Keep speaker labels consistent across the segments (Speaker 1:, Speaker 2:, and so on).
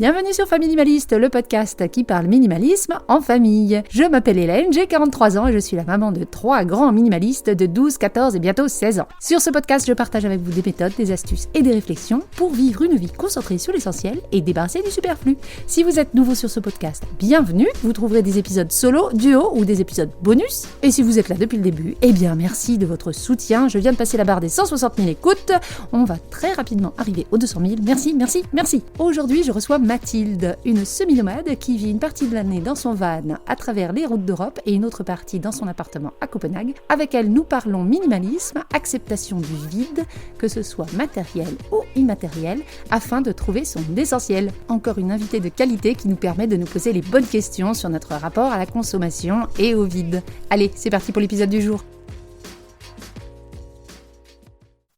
Speaker 1: Bienvenue sur Familimaliste, le podcast qui parle minimalisme en famille. Je m'appelle Hélène, j'ai 43 ans et je suis la maman de 3 grands minimalistes de 12, 14 et bientôt 16 ans. Sur ce podcast, je partage avec vous des méthodes, des astuces et des réflexions pour vivre une vie concentrée sur l'essentiel et débarrasser du superflu. Si vous êtes nouveau sur ce podcast, bienvenue. Vous trouverez des épisodes solo, duo ou des épisodes bonus. Et si vous êtes là depuis le début, eh bien merci de votre soutien. Je viens de passer la barre des 160 000 écoutes. On va très rapidement arriver aux 200 000. Merci, merci, merci. Aujourd'hui, je reçois Mathilde, une semi-nomade qui vit une partie de l'année dans son van à travers les routes d'Europe et une autre partie dans son appartement à Copenhague. Avec elle, nous parlons minimalisme, acceptation du vide, que ce soit matériel ou immatériel, afin de trouver son essentiel. Encore une invitée de qualité qui nous permet de nous poser les bonnes questions sur notre rapport à la consommation et au vide. Allez, c'est parti pour l'épisode du jour.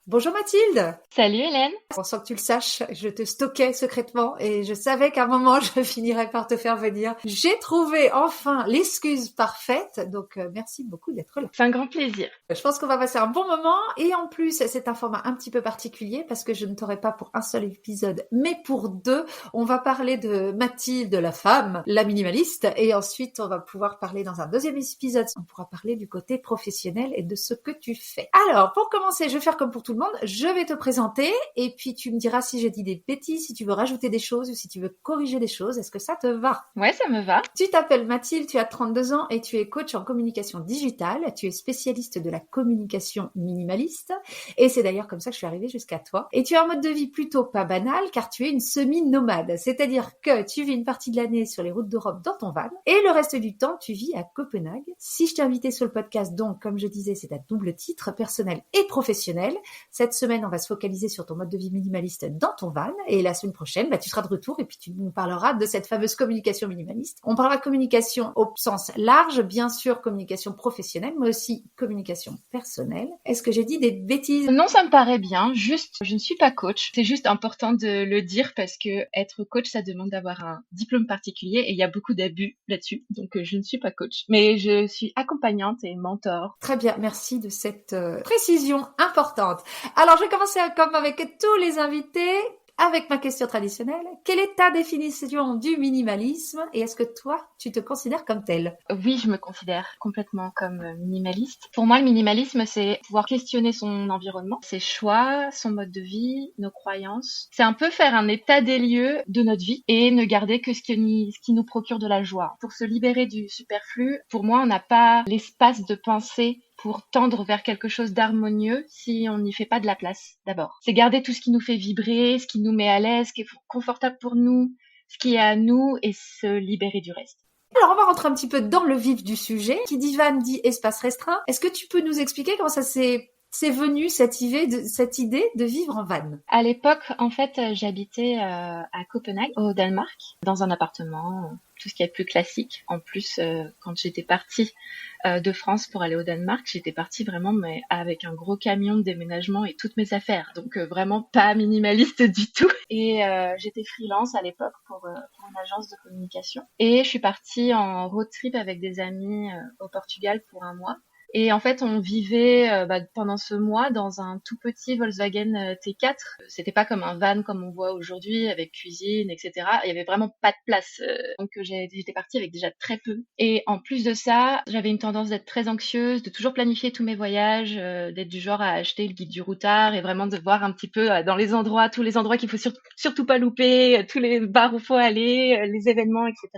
Speaker 1: Bonjour Mathilde.
Speaker 2: Salut Hélène.
Speaker 1: Sans que tu le saches, je te stockais secrètement et je savais qu'à un moment je finirais par te faire venir. J'ai trouvé enfin l'excuse parfaite, donc merci beaucoup d'être là.
Speaker 2: C'est un grand plaisir.
Speaker 1: Je pense qu'on va passer un bon moment et en plus c'est un format un petit peu particulier parce que je ne t'aurai pas pour un seul épisode mais pour 2. On va parler de Mathilde, la femme, la minimaliste, et ensuite on va pouvoir parler dans un deuxième épisode, on pourra parler du côté professionnel et de ce que tu fais. Alors pour commencer, je vais faire comme pour tout le monde, je vais te présenter et puis tu me diras si j'ai dit des bêtises, si tu veux rajouter des choses ou si tu veux corriger des choses. Est-ce que ça te va?
Speaker 2: Ouais, ça me va.
Speaker 1: Tu t'appelles Mathilde, tu as 32 ans et tu es coach en communication digitale. Tu es spécialiste de la communication minimaliste et c'est d'ailleurs comme ça que je suis arrivée jusqu'à toi. Et tu as un mode de vie plutôt pas banal car tu es une semi-nomade, c'est-à-dire que tu vis une partie de l'année sur les routes d'Europe dans ton van et le reste du temps tu vis à Copenhague. Si je t'ai invité sur le podcast, donc comme je disais, c'est à double titre, personnel et professionnel. Cette semaine, on va se focaliser sur ton mode de vie minimaliste dans ton van. Et la semaine prochaine, tu seras de retour et puis tu nous parleras de cette fameuse communication minimaliste. On parlera de communication au sens large, bien sûr, communication professionnelle, mais aussi communication personnelle. Est-ce que j'ai dit des bêtises?
Speaker 2: Non, ça me paraît bien. Juste, je ne suis pas coach. C'est juste important de le dire parce que être coach, ça demande d'avoir un diplôme particulier et il y a beaucoup d'abus là-dessus. Donc, je ne suis pas coach. Mais je suis accompagnante et mentor.
Speaker 1: Très bien, merci de cette précision importante. Alors, je vais commencer comme avec tous les invités, avec ma question traditionnelle. Quelle est ta définition du minimalisme et est-ce que toi, tu te considères comme tel?
Speaker 2: Oui, je me considère complètement comme minimaliste. Pour moi, le minimalisme, c'est pouvoir questionner son environnement, ses choix, son mode de vie, nos croyances. C'est un peu faire un état des lieux de notre vie et ne garder que ce qui nous procure de la joie. Pour se libérer du superflu, pour moi, on n'a pas l'espace de pensée pour tendre vers quelque chose d'harmonieux si on n'y fait pas de la place d'abord. C'est garder tout ce qui nous fait vibrer, ce qui nous met à l'aise, ce qui est confortable pour nous, ce qui est à nous et se libérer du reste.
Speaker 1: Alors, on va rentrer un petit peu dans le vif du sujet. Qui dit van dit espace restreint. Est-ce que tu peux nous expliquer comment ça c'est venu cette idée de vivre en van?
Speaker 2: À l'époque, en fait, j'habitais à Copenhague, au Danemark, dans un appartement, tout ce qui est plus classique. En plus, quand j'étais partie de France pour aller au Danemark, j'étais partie vraiment mais avec un gros camion de déménagement et toutes mes affaires. Donc vraiment pas minimaliste du tout. Et j'étais freelance à l'époque pour une agence de communication. Et je suis partie en road trip avec des amis au Portugal pour 1 mois. Et en fait, on vivait pendant ce mois dans un tout petit Volkswagen T4. C'était pas comme un van comme on voit aujourd'hui avec cuisine, etc. Il y avait vraiment pas de place. Donc j'étais partie avec déjà très peu. Et en plus de ça, j'avais une tendance d'être très anxieuse, de toujours planifier tous mes voyages, d'être du genre à acheter le guide du routard et vraiment de voir un petit peu dans les endroits, tous les endroits qu'il faut surtout pas louper, tous les bars où faut aller, les événements, etc.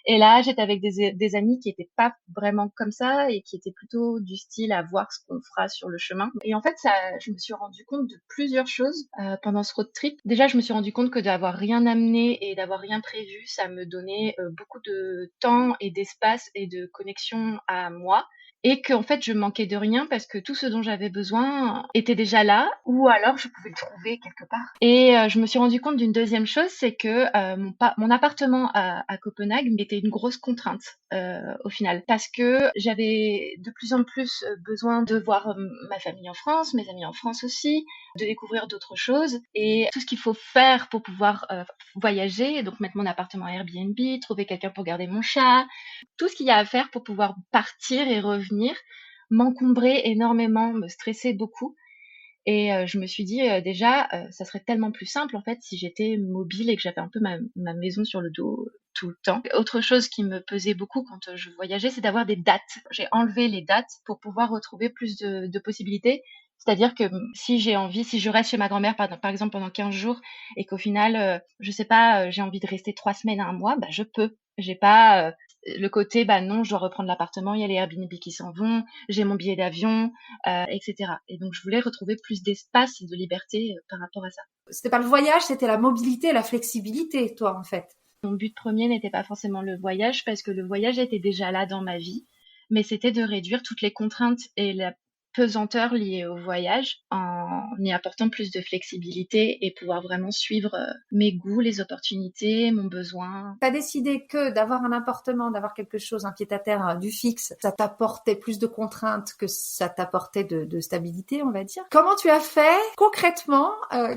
Speaker 2: Et là, j'étais avec des amis qui étaient pas vraiment comme ça et qui étaient plutôt du style à voir ce qu'on fera sur le chemin. Et en fait, je me suis rendu compte de plusieurs choses pendant ce road trip. Déjà, je me suis rendu compte que d'avoir rien amené et d'avoir rien prévu, ça me donnait beaucoup de temps et d'espace et de connexion à moi. Et qu'en fait, je manquais de rien parce que tout ce dont j'avais besoin était déjà là, ou alors je pouvais le trouver quelque part. Et je me suis rendu compte d'une deuxième chose, c'est que mon appartement à Copenhague était une grosse contrainte au final, parce que j'avais de plus en plus besoin de voir ma famille en France, mes amis en France aussi, de découvrir d'autres choses, et tout ce qu'il faut faire pour pouvoir voyager, donc mettre mon appartement à Airbnb, trouver quelqu'un pour garder mon chat, tout ce qu'il y a à faire pour pouvoir partir et revenir m'encombrait énormément, me stressait beaucoup. Et je me suis dit déjà, ça serait tellement plus simple en fait si j'étais mobile et que j'avais un peu ma maison sur le dos tout le temps. Autre chose qui me pesait beaucoup quand je voyageais, c'est d'avoir des dates. J'ai enlevé les dates pour pouvoir retrouver plus de possibilités. C'est-à-dire que si j'ai envie, si je reste chez ma grand-mère par exemple pendant 15 jours et qu'au final, je sais pas, j'ai envie de rester 3 semaines à un mois, bah je peux. J'ai pas le côté, bah non, je dois reprendre l'appartement, il y a les Airbnb qui s'en vont, j'ai mon billet d'avion, etc. Et donc, je voulais retrouver plus d'espace et de liberté par rapport à ça.
Speaker 1: C'était pas le voyage, c'était la mobilité, la flexibilité, toi, en fait.
Speaker 2: Mon but premier n'était pas forcément le voyage parce que le voyage était déjà là dans ma vie, mais c'était de réduire toutes les contraintes et la pesanteur liée au voyage en y apportant plus de flexibilité et pouvoir vraiment suivre mes goûts, les opportunités, mon besoin.
Speaker 1: T'as décidé que d'avoir un appartement, d'avoir quelque chose, un pied-à-terre, du fixe, ça t'apportait plus de contraintes que ça t'apportait de stabilité, on va dire. Comment tu as fait concrètement?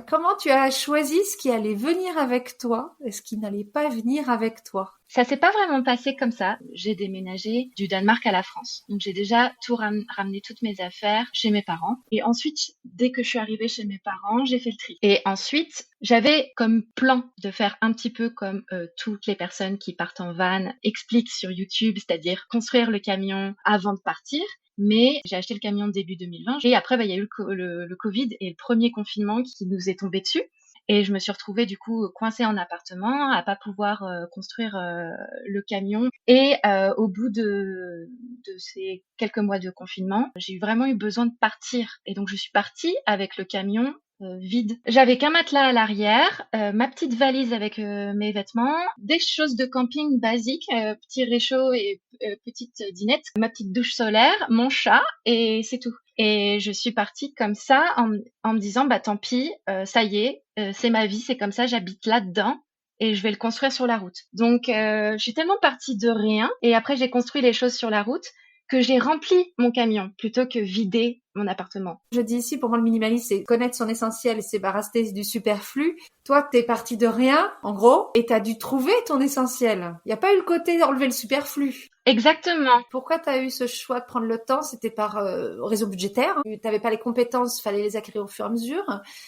Speaker 1: Comment tu as choisi ce qui allait venir avec toi et ce qui n'allait pas venir avec toi?
Speaker 2: Ça s'est pas vraiment passé comme ça. J'ai déménagé du Danemark à la France. Donc j'ai déjà tout ramené toutes mes affaires chez mes parents. Et ensuite, dès que je suis arrivée chez mes parents, j'ai fait le tri. Et ensuite, j'avais comme plan de faire un petit peu comme toutes les personnes qui partent en van expliquent sur YouTube, c'est-à-dire construire le camion avant de partir. Mais j'ai acheté le camion début 2020 et après, il y a eu le Covid et le premier confinement qui nous est tombé dessus. Et je me suis retrouvée du coup coincée en appartement, à pas pouvoir construire le camion. Et au bout de ces quelques mois de confinement, j'ai vraiment eu besoin de partir. Et donc je suis partie avec le camion vide. J'avais qu'un matelas à l'arrière, ma petite valise avec mes vêtements, des choses de camping basiques, petit réchaud et petite dinette, ma petite douche solaire, mon chat et c'est tout. Et je suis partie comme ça en me disant bah tant pis, ça y est, c'est ma vie, c'est comme ça, j'habite là-dedans et je vais le construire sur la route. Donc je suis tellement partie de rien et après j'ai construit les choses sur la route que j'ai rempli mon camion plutôt que vider mon appartement.
Speaker 1: Je dis ici, pour moi, le minimalisme, c'est connaître son essentiel et se débarrasser du superflu. Toi, t'es parti de rien, en gros, et t'as dû trouver ton essentiel. Il n'y a pas eu le côté d'enlever le superflu.
Speaker 2: Exactement.
Speaker 1: Pourquoi t'as eu ce choix de prendre le temps? C'était par réseau budgétaire. T'avais pas les compétences, fallait les acquérir au fur et à mesure.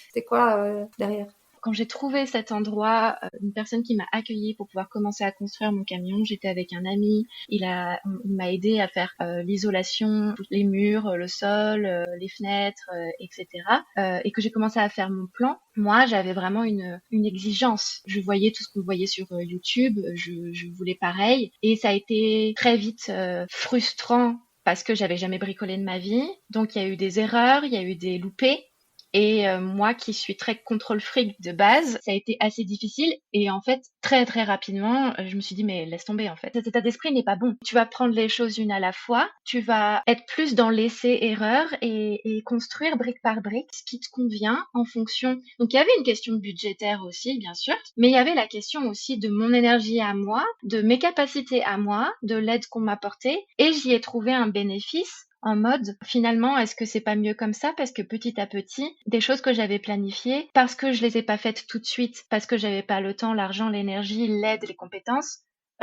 Speaker 1: C'était quoi derrière?
Speaker 2: Quand j'ai trouvé cet endroit, une personne qui m'a accueillie pour pouvoir commencer à construire mon camion, j'étais avec un ami. Il m'a aidé à faire l'isolation, les murs, le sol, les fenêtres, etc. Et que j'ai commencé à faire mon plan. Moi, j'avais vraiment une exigence. Je voyais tout ce qu'on voyait sur YouTube. Je voulais pareil. Et ça a été très vite frustrant parce que j'avais jamais bricolé de ma vie. Donc, il y a eu des erreurs, il y a eu des loupés. Et moi qui suis très contrôle fric de base, ça a été assez difficile. Et en fait, très très rapidement, je me suis dit mais laisse tomber en fait. Cet état d'esprit n'est pas bon. Tu vas prendre les choses une à la fois. Tu vas être plus dans l'essai-erreur et construire brique par brique ce qui te convient en fonction. Donc il y avait une question budgétaire aussi, bien sûr. Mais il y avait la question aussi de mon énergie à moi, de mes capacités à moi, de l'aide qu'on m'apportait. Et j'y ai trouvé un bénéfice en mode, finalement, est-ce que c'est pas mieux comme ça? Parce que petit à petit, des choses que j'avais planifiées, parce que je les ai pas faites tout de suite, parce que j'avais pas le temps, l'argent, l'énergie, l'aide, les compétences,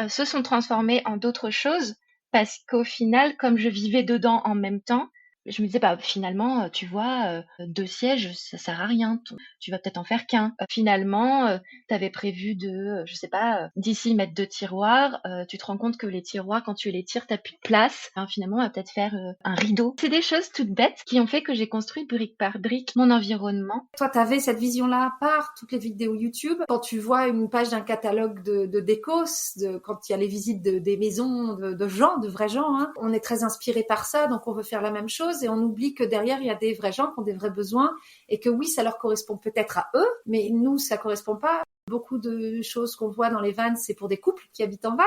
Speaker 2: se sont transformées en d'autres choses, parce qu'au final, comme je vivais dedans en même temps, je me disais, bah, finalement, tu vois, 2 sièges, ça sert à rien. Tu vas peut-être en faire qu'un. Finalement, t'avais prévu de, je sais pas, d'ici mettre 2 tiroirs. Tu te rends compte que les tiroirs, quand tu les tires, t'as plus de place. Finalement, on va peut-être faire un rideau. C'est des choses toutes bêtes qui ont fait que j'ai construit brique par brique mon environnement.
Speaker 1: Toi, t'avais cette vision-là par toutes les vidéos YouTube. Quand tu vois une page d'un catalogue de décos, quand il y a les visites des maisons de gens, de vrais gens, hein, on est très inspiré par ça, donc on veut faire la même chose. Et on oublie que derrière, il y a des vrais gens qui ont des vrais besoins et que oui, ça leur correspond peut-être à eux, mais nous, ça correspond pas. Beaucoup de choses qu'on voit dans les vannes, c'est pour des couples qui habitent en van.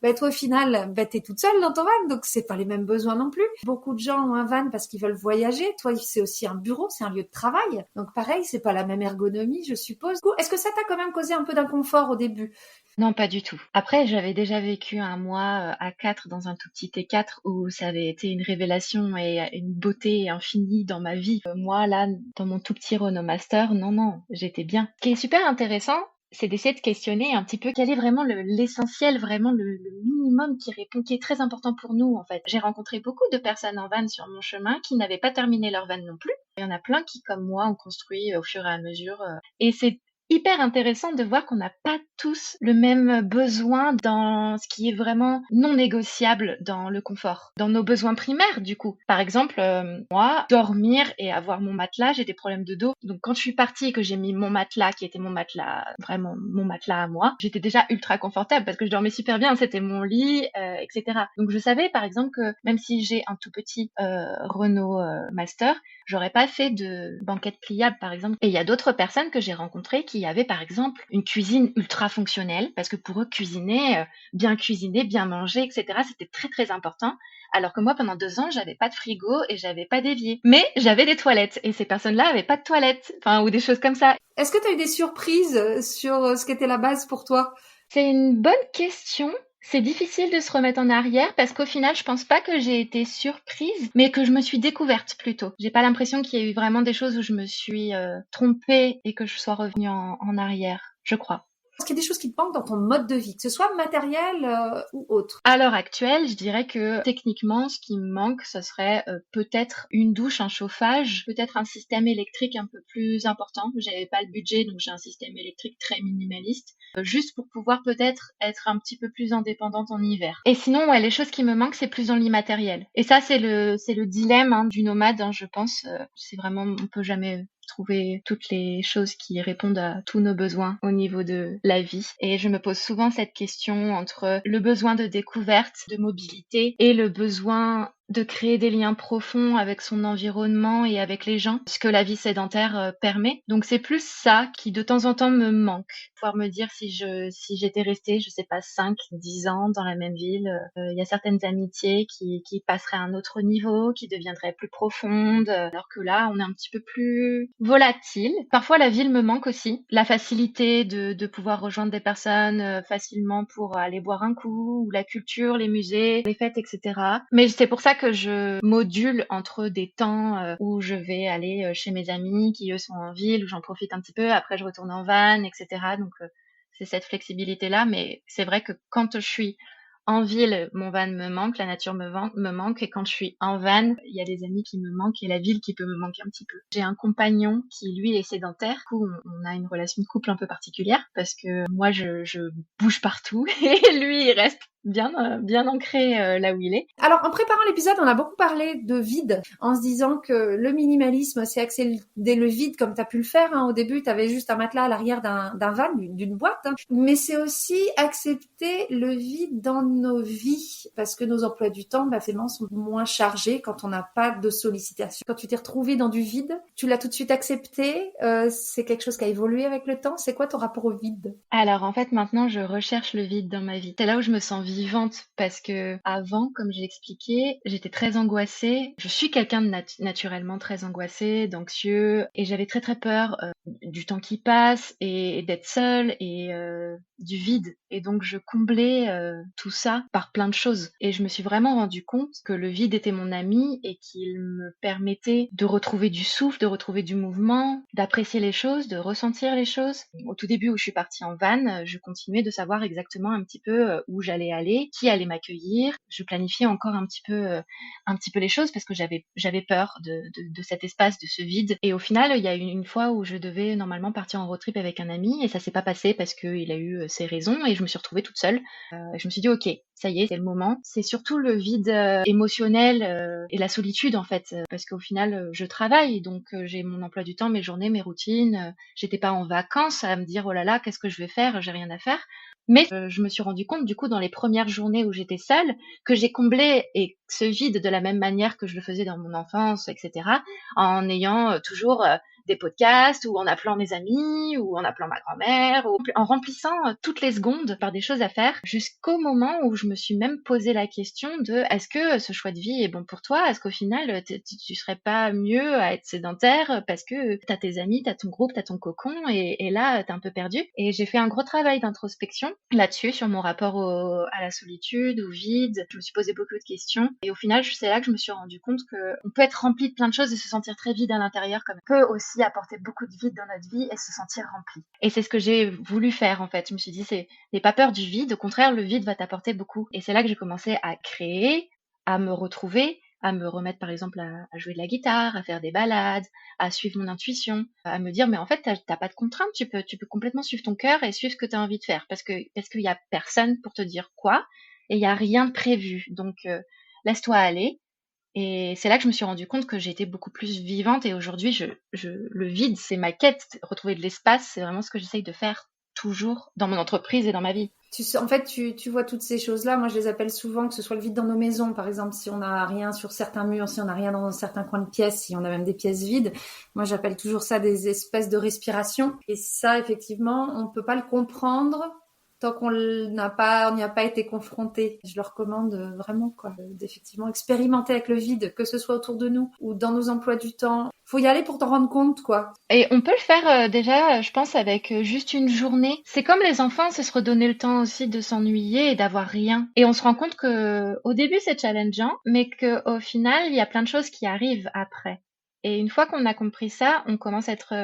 Speaker 1: Ben, toi, au final, t'es toute seule dans ton van, donc c'est pas les mêmes besoins non plus. Beaucoup de gens ont un van parce qu'ils veulent voyager. Toi, c'est aussi un bureau, c'est un lieu de travail. Donc pareil, c'est pas la même ergonomie, je suppose. Est-ce que ça t'a quand même causé un peu d'inconfort au début?
Speaker 2: Non, pas du tout. Après, j'avais déjà vécu un mois à 4 dans un tout petit T4 où ça avait été une révélation et une beauté infinie dans ma vie. Moi, là, dans mon tout petit Renault Master, non, j'étais bien. Ce qui est super intéressant, c'est d'essayer de questionner un petit peu quel est vraiment l'essentiel, vraiment le minimum qui est très important pour nous, en fait. J'ai rencontré beaucoup de personnes en van sur mon chemin qui n'avaient pas terminé leur van non plus. Il y en a plein qui, comme moi, ont construit au fur et à mesure. Et c'est hyper intéressant de voir qu'on n'a pas tous le même besoin dans ce qui est vraiment non négociable dans le confort, dans nos besoins primaires du coup. Par exemple, moi, dormir et avoir mon matelas, j'ai des problèmes de dos. Donc quand je suis partie et que j'ai mis mon matelas, qui était mon matelas, vraiment mon matelas à moi, j'étais déjà ultra confortable parce que je dormais super bien, c'était mon lit, etc. Donc je savais par exemple que même si j'ai un tout petit Renault Master, j'aurais pas fait de banquette pliable par exemple. Et il y a d'autres personnes que j'ai rencontrées qui avaient par exemple une cuisine ultra fonctionnelle parce que pour eux cuisiner, bien manger, etc. c'était très très important. Alors que moi pendant 2 ans j'avais pas de frigo et j'avais pas d'évier. Mais j'avais des toilettes et ces personnes-là avaient pas de toilettes, enfin ou des choses comme ça.
Speaker 1: Est-ce que tu as eu des surprises sur ce qu'était la base pour toi?
Speaker 2: C'est une bonne question. C'est difficile de se remettre en arrière parce qu'au final, je pense pas que j'ai été surprise, mais que je me suis découverte plutôt. J'ai pas l'impression qu'il y a eu vraiment des choses où je me suis trompée et que je sois revenue en arrière, je crois.
Speaker 1: Est-ce qu'il y a des choses qui te manquent dans ton mode de vie, que ce soit matériel ou autre?
Speaker 2: À l'heure actuelle, je dirais que techniquement, ce qui me manque, ce serait peut-être une douche, un chauffage, peut-être un système électrique un peu plus important. J'avais pas le budget, donc j'ai un système électrique très minimaliste, juste pour pouvoir peut-être être un petit peu plus indépendante en hiver. Et sinon, ouais, les choses qui me manquent, c'est plus dans l'immatériel. Et ça, c'est le dilemme du nomade, je pense. C'est vraiment, on peut jamais trouver toutes les choses qui répondent à tous nos besoins au niveau de la vie. Et je me pose souvent cette question entre le besoin de découverte, de mobilité et le besoin de créer des liens profonds avec son environnement et avec les gens, ce que la vie sédentaire permet. Donc c'est plus ça qui de temps en temps me manque. Pouvoir me dire si j'étais restée, je sais pas, 5, 10 ans dans la même ville, il y a certaines amitiés qui passeraient à un autre niveau, qui deviendraient plus profondes, alors que là, on est un petit peu plus volatile. Parfois, la ville me manque aussi. La facilité de pouvoir rejoindre des personnes facilement pour aller boire un coup, ou la culture, les musées, les fêtes, etc. Mais c'est pour ça que je module entre des temps où je vais aller chez mes amis qui eux sont en ville, où j'en profite un petit peu, après je retourne en van, etc. Donc c'est cette flexibilité-là, mais c'est vrai que quand je suis en ville, mon van me manque, la nature me manque, et quand je suis en van, il y a des amis qui me manquent et la ville qui peut me manquer un petit peu. J'ai un compagnon qui, lui, est sédentaire. Du coup, on a une relation de couple un peu particulière parce que moi, je bouge partout et lui, il reste bien ancré là où il est.
Speaker 1: Alors, en préparant l'épisode, on a beaucoup parlé de vide, en se disant que le minimalisme, c'est accéder le vide comme tu as pu le faire. Au début, tu avais juste un matelas à l'arrière d'un van, d'une boîte. Mais c'est aussi accepter le vide dans nos vies, parce que nos emplois du temps, finalement, sont moins chargés quand on n'a pas de sollicitation. Quand tu t'es retrouvé dans du vide, tu l'as tout de suite accepté. C'est quelque chose qui a évolué avec le temps. C'est quoi ton rapport au vide?
Speaker 2: Alors, en fait, maintenant, je recherche le vide dans ma vie. C'est là où je me sens vivante parce que avant, comme j'ai expliqué, j'étais très angoissée. Je suis quelqu'un de naturellement très angoissé, d'anxieux, et j'avais très très peur du temps qui passe et d'être seule et du vide. Et donc je comblais tout ça par plein de choses. Et je me suis vraiment rendu compte que le vide était mon ami et qu'il me permettait de retrouver du souffle, de retrouver du mouvement, d'apprécier les choses, de ressentir les choses. Au tout début où je suis partie en van, je continuais de savoir exactement un petit peu où j'allais aller, qui allait m'accueillir. Je planifiais encore un petit peu les choses parce que j'avais peur de cet espace, de ce vide. Et au final, il y a eu une fois où je devais normalement partir en road trip avec un ami et ça s'est pas passé parce qu'il a eu ses raisons et je me suis retrouvée toute seule. Je me suis dit ok, ça y est, c'est le moment. C'est surtout le vide émotionnel et la solitude en fait, parce qu'au final, je travaille, donc j'ai mon emploi du temps, mes journées, mes routines. J'étais pas en vacances à me dire oh là là, qu'est-ce que je vais faire, j'ai rien à faire. Mais je me suis rendu compte du coup dans les premières journées où j'étais seule que j'ai comblé et ce vide de la même manière que je le faisais dans mon enfance, etc. En ayant toujours des podcasts ou en appelant mes amis ou en appelant ma grand-mère ou en remplissant toutes les secondes par des choses à faire jusqu'au moment où je me suis même posé la question de est-ce que ce choix de vie est bon pour toi? Est-ce qu'au final tu serais pas mieux à être sédentaire parce que t'as tes amis, t'as ton groupe, t'as ton cocon et là t'es un peu perdu. Et j'ai fait un gros travail d'introspection là-dessus sur mon rapport à la solitude, au vide. Je me suis posé beaucoup de questions Et au final, c'est là que je me suis rendu compte que on peut être rempli de plein de choses et se sentir très vide à l'intérieur, comme on peut aussi apporter beaucoup de vide dans notre vie et se sentir rempli. Et c'est ce que j'ai voulu faire en fait. Je me suis dit, n'aie pas peur du vide, au contraire, le vide va t'apporter beaucoup. Et c'est là que j'ai commencé à créer, à me retrouver, à me remettre par exemple à jouer de la guitare, à faire des balades, à suivre mon intuition, à me dire mais en fait t'as pas de contraintes, tu peux complètement suivre ton cœur et suivre ce que tu as envie de faire parce qu'il y a personne pour te dire quoi et il y a rien de prévu. Donc laisse-toi aller. Et c'est là que je me suis rendu compte que j'étais beaucoup plus vivante et aujourd'hui le vide c'est ma quête, retrouver de l'espace, c'est vraiment ce que j'essaye de faire toujours dans mon entreprise et dans ma vie.
Speaker 1: En fait, tu vois toutes ces choses-là. Moi, je les appelle souvent, que ce soit le vide dans nos maisons, par exemple, si on n'a rien sur certains murs, si on n'a rien dans certains coins de pièces, si on a même des pièces vides. Moi, j'appelle toujours ça des espèces de respiration. Et ça, effectivement, on peut pas le comprendre tant qu'on n'y a pas été confronté. Je le recommande vraiment, quoi, d'effectivement expérimenter avec le vide, que ce soit autour de nous ou dans nos emplois du temps. Faut y aller pour t'en rendre compte, quoi.
Speaker 2: Et on peut le faire déjà, je pense, avec juste une journée. C'est comme les enfants, c'est se redonner le temps aussi de s'ennuyer et d'avoir rien. Et on se rend compte que au début c'est challengeant, mais qu'au final il y a plein de choses qui arrivent après. Et une fois qu'on a compris ça, on commence à être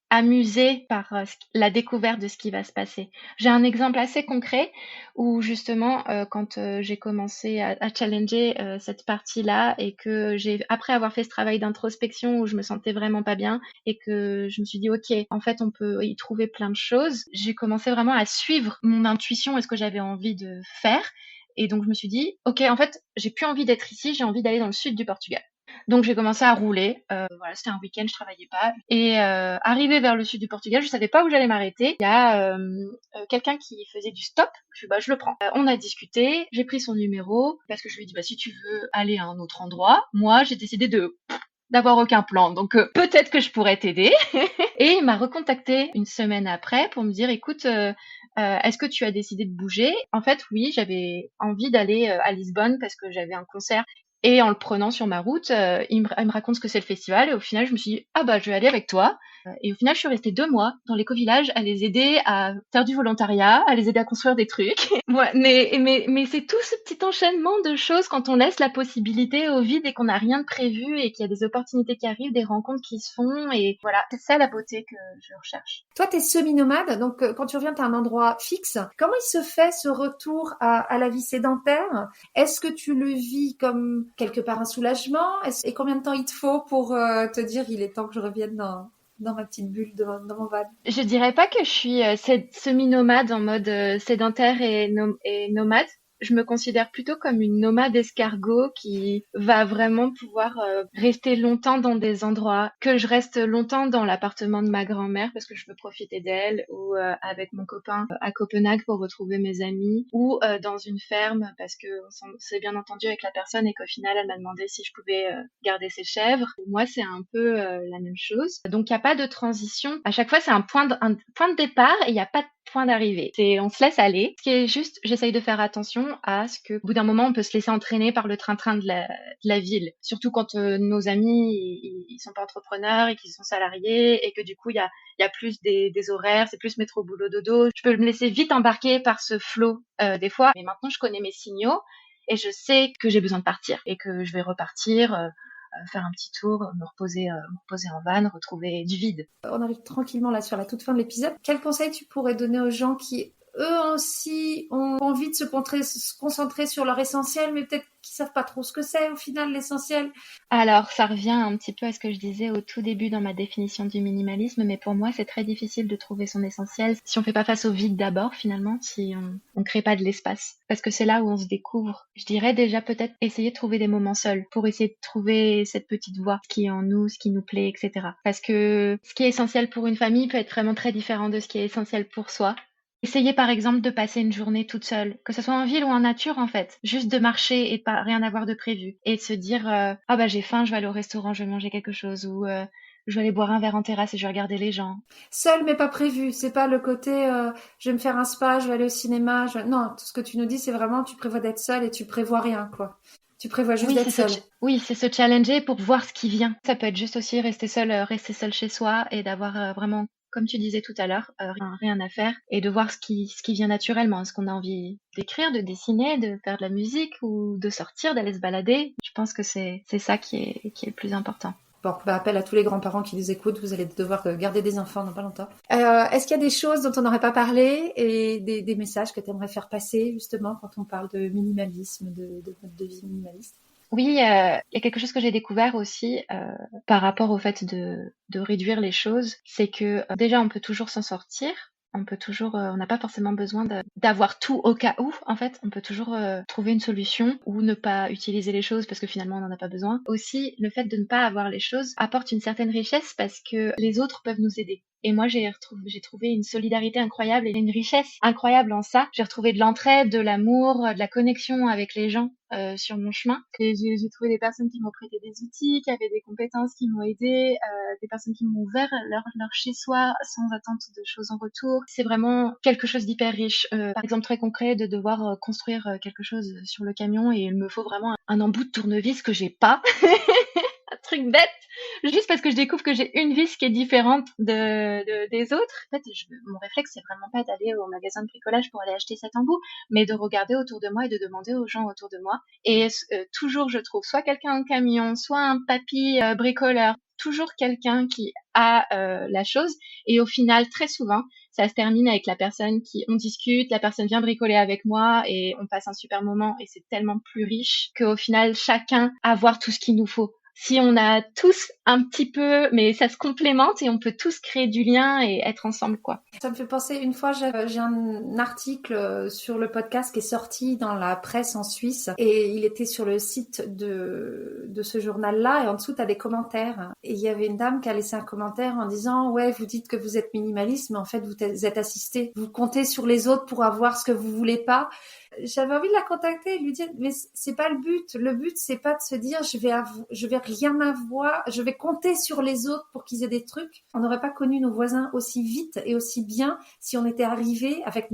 Speaker 2: amusé par la découverte de ce qui va se passer. J'ai un exemple assez concret où justement quand j'ai commencé à challenger cette partie-là et que après avoir fait ce travail d'introspection où je me sentais vraiment pas bien et que je me suis dit ok, en fait on peut y trouver plein de choses, j'ai commencé vraiment à suivre mon intuition et ce que j'avais envie de faire. Et donc je me suis dit ok, en fait j'ai plus envie d'être ici, j'ai envie d'aller dans le sud du Portugal. Donc j'ai commencé à rouler. Voilà, c'était un week-end, je travaillais pas. Et arrivé vers le sud du Portugal, je savais pas où j'allais m'arrêter. Il y a quelqu'un qui faisait du stop. Je suis je le prends. On a discuté. J'ai pris son numéro parce que je lui ai dit si tu veux aller à un autre endroit, moi j'ai décidé d'avoir aucun plan. Donc peut-être que je pourrais t'aider. Et il m'a recontacté une semaine après pour me dire écoute, est-ce que tu as décidé de bouger? En fait, oui, j'avais envie d'aller à Lisbonne parce que j'avais un concert. Et en le prenant sur ma route, il me raconte ce que c'est le festival. Et au final, je me suis dit, je vais aller avec toi. Et au final, je suis restée 2 mois dans l'éco-village à les aider à faire du volontariat, à les aider à construire des trucs. Ouais, mais c'est tout ce petit enchaînement de choses quand on laisse la possibilité au vide et qu'on n'a rien de prévu et qu'il y a des opportunités qui arrivent, des rencontres qui se font. Et voilà, c'est ça la beauté que je recherche.
Speaker 1: Toi, t'es semi-nomade, donc quand tu reviens, t'as un endroit fixe. Comment il se fait ce retour à la vie sédentaire? Est-ce que tu le vis comme quelque part un soulagement? Et combien de temps il te faut pour te dire il est temps que je revienne dans ma petite bulle, dans mon van?
Speaker 2: Je dirais pas que je suis semi-nomade en mode sédentaire et nomade. Je me considère plutôt comme une nomade escargot qui va vraiment pouvoir rester longtemps dans des endroits, que je reste longtemps dans l'appartement de ma grand-mère parce que je veux profiter d'elle, ou avec mon copain à Copenhague pour retrouver mes amis, ou dans une ferme parce que on s'est bien entendu avec la personne et qu'au final elle m'a demandé si je pouvais garder ses chèvres. Pour moi c'est un peu la même chose. Donc il n'y a pas de transition. À chaque fois c'est un point de départ et il n'y a pas de point d'arrivée. On se laisse aller. Ce qui est juste, j'essaye de faire attention à ce que, au bout d'un moment, on peut se laisser entraîner par le train-train de la ville. Surtout quand nos amis, ils sont pas entrepreneurs et qu'ils sont salariés et que du coup, il y a plus des horaires, c'est plus métro, boulot, dodo. Je peux me laisser vite embarquer par ce flot, des fois. Mais maintenant, je connais mes signaux et je sais que j'ai besoin de partir et que je vais repartir, faire un petit tour, me reposer en van, retrouver du vide.
Speaker 1: On arrive tranquillement là sur la toute fin de l'épisode. Quel conseil tu pourrais donner aux gens qui, eux aussi, ont envie de se concentrer sur leur essentiel, mais peut-être qu'ils savent pas trop ce que c'est au final, l'essentiel?
Speaker 2: Alors, ça revient un petit peu à ce que je disais au tout début dans ma définition du minimalisme, mais pour moi, c'est très difficile de trouver son essentiel si on fait pas face au vide d'abord, finalement, si on crée pas de l'espace. Parce que c'est là où on se découvre. Je dirais déjà peut-être essayer de trouver des moments seuls pour essayer de trouver cette petite voix, ce qui est en nous, ce qui nous plaît, etc. Parce que ce qui est essentiel pour une famille peut être vraiment très différent de ce qui est essentiel pour soi. Essayez par exemple de passer une journée toute seule, que ce soit en ville ou en nature en fait, juste de marcher et de pas rien avoir de prévu et de se dire j'ai faim, je vais aller au restaurant, je vais manger quelque chose, ou je vais aller boire un verre en terrasse et je vais regarder les gens.
Speaker 1: Seul mais pas prévu, c'est pas le côté je vais me faire un spa, je vais aller au cinéma, non, tout ce que tu nous dis c'est vraiment tu prévois d'être seul et tu prévois rien quoi. Tu prévois juste d'être seul.
Speaker 2: Oui, c'est se challenger pour voir ce qui vient. Ça peut être juste aussi rester seul chez soi et d'avoir vraiment comme tu disais tout à l'heure, rien à faire et de voir ce qui vient naturellement, ce qu'on a envie d'écrire, de dessiner, de faire de la musique ou de sortir, d'aller se balader. Je pense que c'est ça qui est le plus important.
Speaker 1: Bon, appel à tous les grands-parents qui nous écoutent, vous allez devoir garder des enfants dans pas longtemps. Est-ce qu'il y a des choses dont on n'aurait pas parlé et des messages que tu aimerais faire passer justement quand on parle de minimalisme, de mode de vie minimaliste?
Speaker 2: Oui, il y a quelque chose que j'ai découvert aussi par rapport au fait de réduire les choses, c'est que déjà on peut toujours s'en sortir. On n'a pas forcément besoin d'avoir tout au cas où, en fait. On peut toujours trouver une solution ou ne pas utiliser les choses parce que finalement on n'en a pas besoin. Aussi, le fait de ne pas avoir les choses apporte une certaine richesse parce que les autres peuvent nous aider. Et moi, j'ai trouvé une solidarité incroyable et une richesse incroyable en ça. J'ai retrouvé de l'entraide, de l'amour, de la connexion avec les gens sur mon chemin. Et j'ai trouvé des personnes qui m'ont prêté des outils, qui avaient des compétences, qui m'ont aidé, des personnes qui m'ont ouvert leur chez-soi sans attente de choses en retour. C'est vraiment quelque chose d'hyper riche. Par exemple, très concret, de devoir construire quelque chose sur le camion et il me faut vraiment un embout de tournevis que j'ai pas. Un truc bête, juste parce que je découvre que j'ai une vis qui est différente des autres. En fait, mon réflexe, c'est vraiment pas d'aller au magasin de bricolage pour aller acheter cet embout, mais de regarder autour de moi et de demander aux gens autour de moi. Et toujours, je trouve soit quelqu'un en camion, soit un papy bricoleur, toujours quelqu'un qui a la chose. Et au final, très souvent, ça se termine avec la personne on discute, la personne vient bricoler avec moi et on passe un super moment et c'est tellement plus riche qu'au final, chacun a voir tout ce qu'il nous faut. Si on a tous un petit peu, mais ça se complémente et on peut tous créer du lien et être ensemble, quoi.
Speaker 1: Ça me fait penser, une fois, j'ai un article sur le podcast qui est sorti dans la presse en Suisse et il était sur le site de ce journal-là et en dessous, tu as des commentaires. Et il y avait une dame qui a laissé un commentaire en disant « Ouais, vous dites que vous êtes minimaliste, mais en fait, vous êtes assisté. Vous comptez sur les autres pour avoir ce que vous voulez pas. » J'avais envie de la contacter et lui dire mais c'est pas le but. Le but c'est pas de se dire je vais rien avoir, je vais compter sur les autres pour qu'ils aient des trucs. On n'aurait pas connu nos voisins aussi vite et aussi bien si on était arrivé avec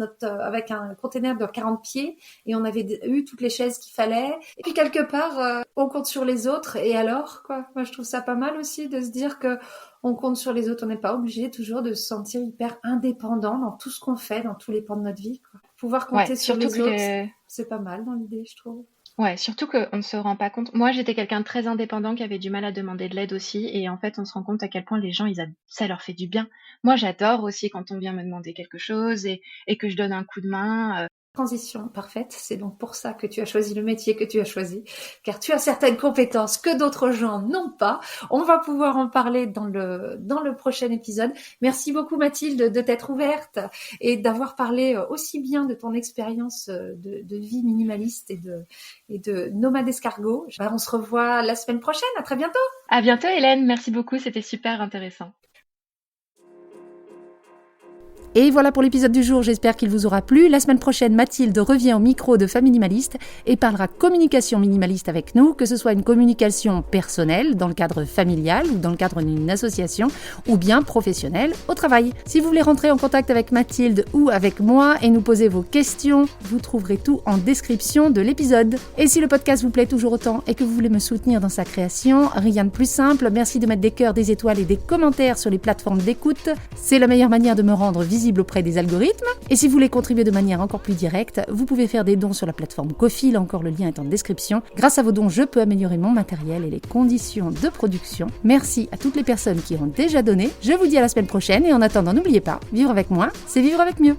Speaker 1: un container de 40 pieds et on avait eu toutes les chaises qu'il fallait. Et puis quelque part on compte sur les autres et alors quoi. Moi je trouve ça pas mal aussi de se dire que on compte sur les autres, on n'est pas obligé toujours de se sentir hyper indépendant dans tout ce qu'on fait, dans tous les pans de notre vie, quoi. Pouvoir compter sur les autres, c'est pas mal dans l'idée, je trouve.
Speaker 2: Ouais, surtout qu'on ne se rend pas compte. Moi, j'étais quelqu'un de très indépendant qui avait du mal à demander de l'aide aussi. Et en fait, on se rend compte à quel point les gens, ça leur fait du bien. Moi, j'adore aussi quand on vient me demander quelque chose et que je donne un coup de main.
Speaker 1: Transition parfaite, c'est donc pour ça que tu as choisi le métier que tu as choisi, car tu as certaines compétences que d'autres gens n'ont pas. On va pouvoir en parler dans le prochain épisode. Merci beaucoup Mathilde de t'être ouverte et d'avoir parlé aussi bien de ton expérience de vie minimaliste et de nomade escargot. On se revoit la semaine prochaine, à très bientôt.
Speaker 2: À bientôt Hélène, merci beaucoup, c'était super intéressant.
Speaker 1: Et voilà pour l'épisode du jour, j'espère qu'il vous aura plu. La semaine prochaine, Mathilde revient au micro de Femmes Minimalistes et parlera communication minimaliste avec nous, que ce soit une communication personnelle, dans le cadre familial ou dans le cadre d'une association, ou bien professionnelle au travail. Si vous voulez rentrer en contact avec Mathilde ou avec moi et nous poser vos questions, vous trouverez tout en description de l'épisode. Et si le podcast vous plaît toujours autant et que vous voulez me soutenir dans sa création, rien de plus simple, merci de mettre des cœurs, des étoiles et des commentaires sur les plateformes d'écoute. C'est la meilleure manière de me rendre visible auprès des algorithmes. Et si vous voulez contribuer de manière encore plus directe, vous pouvez faire des dons sur la plateforme Ko-fi, là encore le lien est en description. Grâce à vos dons, je peux améliorer mon matériel et les conditions de production. Merci à toutes les personnes qui ont déjà donné. Je vous dis à la semaine prochaine et en attendant, n'oubliez pas, vivre avec moins, c'est vivre avec mieux.